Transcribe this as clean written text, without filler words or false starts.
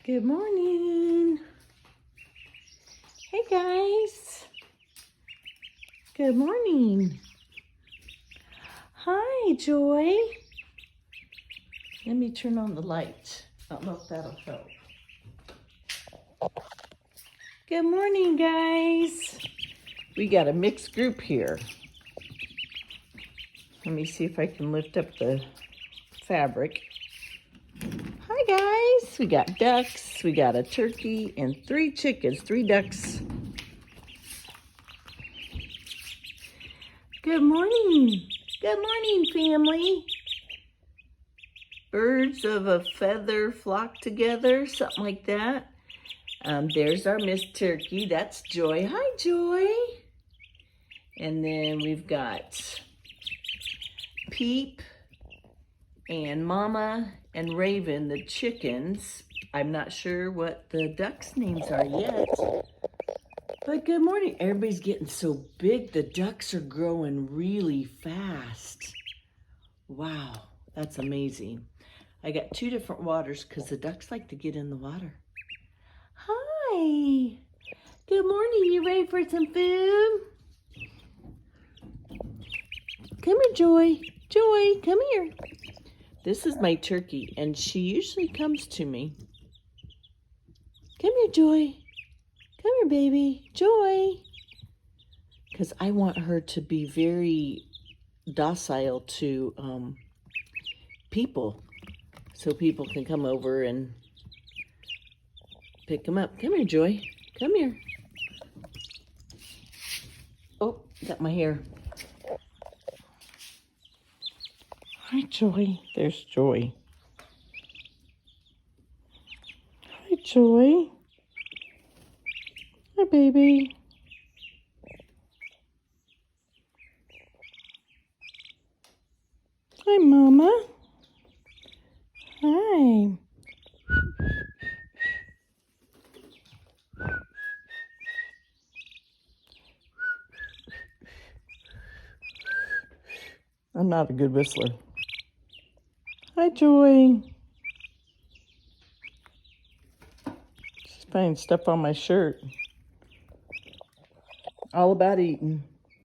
Good morning. Hey guys. Good morning. Hi, Joy. Let me turn on the light. I don't know if that'll help. Good morning, guys. We got a mixed group here. Let me see if I can lift up the fabric. Hi, guys. We got ducks. We got a turkey and 3 chickens, 3 ducks. Good morning. Good morning, family. Birds of a feather flock together, something like that. There's our Miss Turkey. That's Joy. Hi, Joy. And then we've got Peep and Mama and Raven, the chickens. I'm not sure what the ducks' names are yet. But good morning. Everybody's getting so big. The ducks are growing really fast. Wow, that's amazing. I got 2 different waters because the ducks like to get in the water. Hi. Good morning. You ready for some food? Come here, Joy. Joy, come here. This is my turkey, and she usually comes to me. Come here, Joy. Come here, baby. Joy. Because I want her to be very docile to people, so people can come over and pick them up. Come here, Joy. Come here. Oh, got my hair. Hi, Joy. There's Joy. Hi, Joy. Hi, baby. Hi, Mama. Hi. I'm not a good whistler. Hi, Joy. She's finding stuff on my shirt. All about eating.